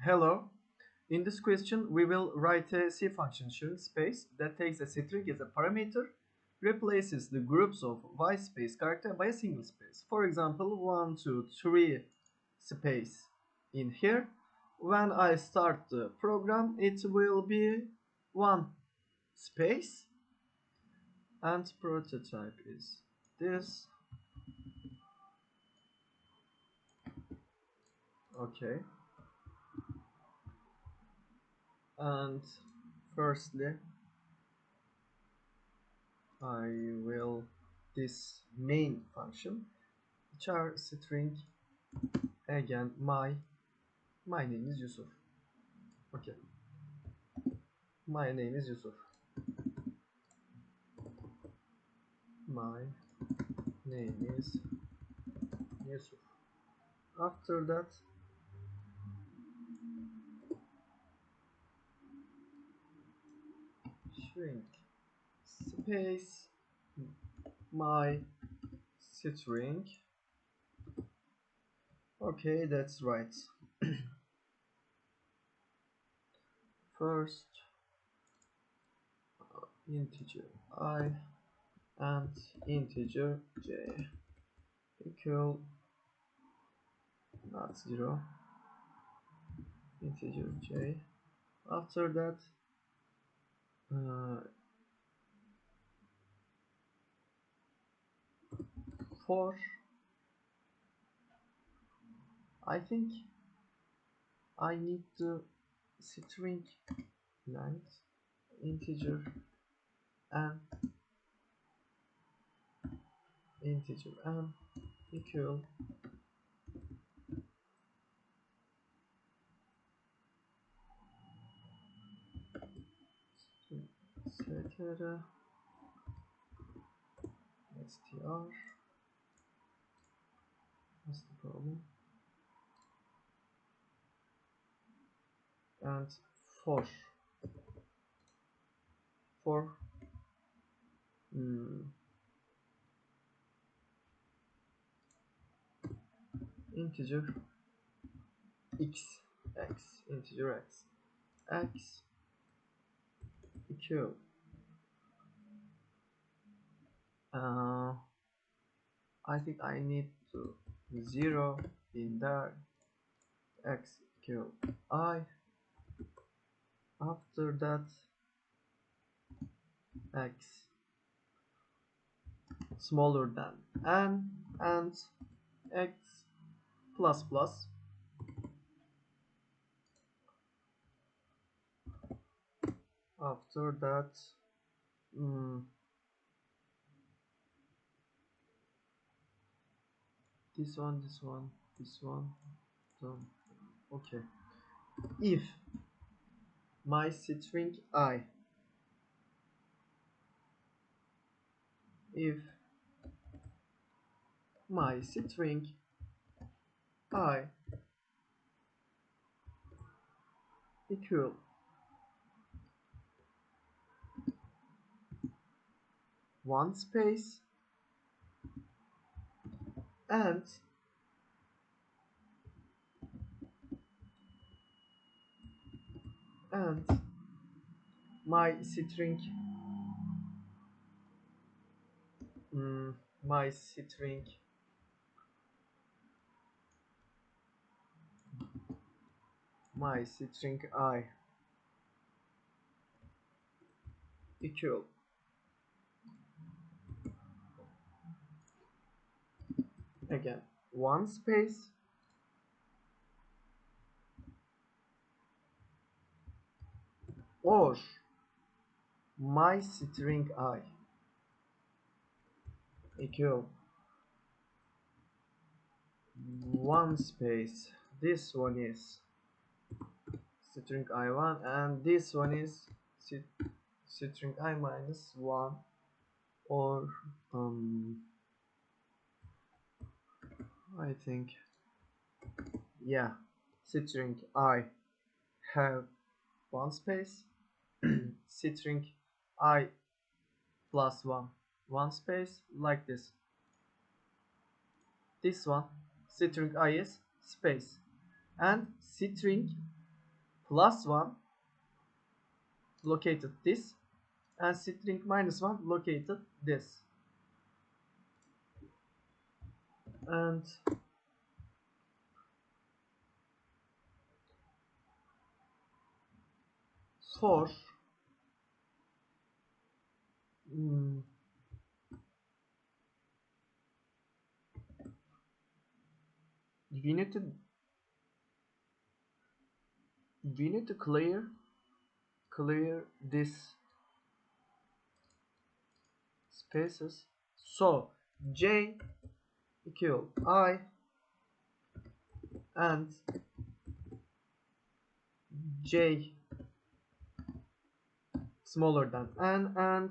Hello. In this question, we will write a C function shrinkSpace that takes a string as a parameter, replaces the groups of whitespace character by a single space. For example, 1, 2, 3 space in here. When I start the program, it will be 1 space, and prototype is this. Okay. And firstly, I will this main function char string. Again, my name is Yusuf. Okay, my name is Yusuf. My name is Yusuf. After that, shrink space my string. Okay, that's right. First integer I and integer j equal not 0, integer j. After that, for I think I need the string length integer n equal etc str. What's the problem? And for for mm, integer x integer x equal I think I need to 0 in there, x equal I. After that, x smaller than n and x plus plus. After that, mm, this one. So, okay. If my string I, if my string I equal one space and and my string mm, my string I equal again one space or my string I equal one space. This one is string I1 and this one is string I minus 1, or I think, yeah, string I have one space, string I plus one space, like this. This one string I is space and string plus 1 located this, and string minus 1 located this. And for mm, we need to clear this spaces. So j equal I and j smaller than n and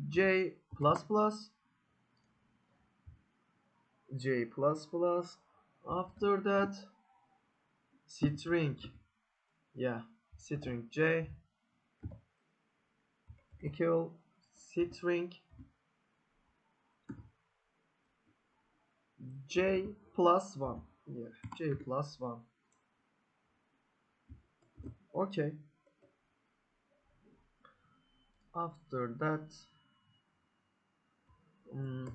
j plus plus j plus plus. After that, string, yeah, string j equal string j plus 1. Yeah, j plus 1. Okay. After that, mm,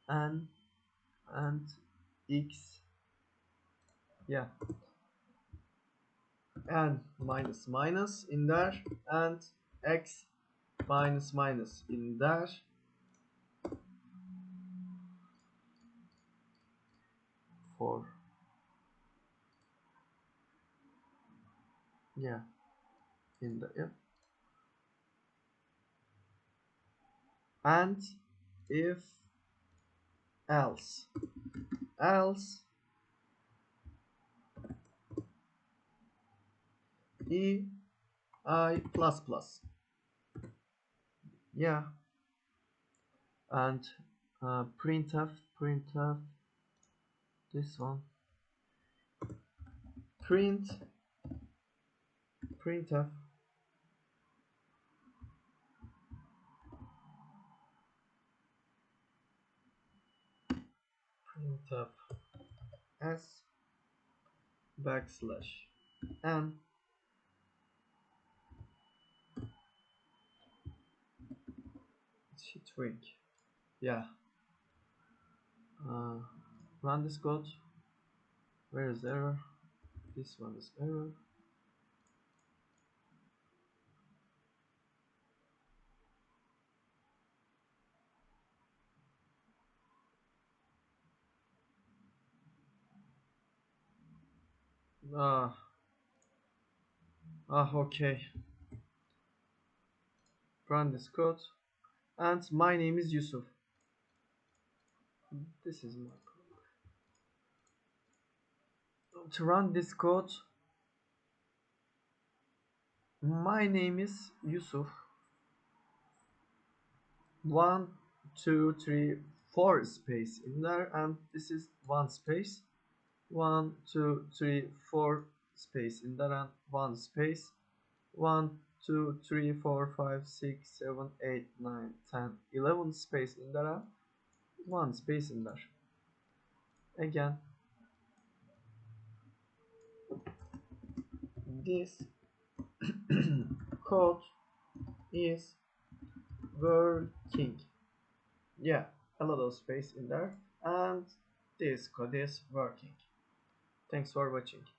n and x, yeah, n minus minus in there, and x minus minus in there, for, yeah, in the, yeah. And if else e I plus plus, yeah. And printf this one, printf printf s backslash n string, yeah. uh, Run this code. Where is error? This one is error. ah okay. Run this code, and my name is Yusuf. This is my to run this code. My name is Yusuf. 1 2 3 4 space in there, and this is one space. 1 2 3 4 space in there, and one space. 1 2 3 4 5 6 7 8 9 10 11 space in there, and one space in there. Again, this code is working. Yeah, a lot of space in there, and this code is working. Thanks for watching.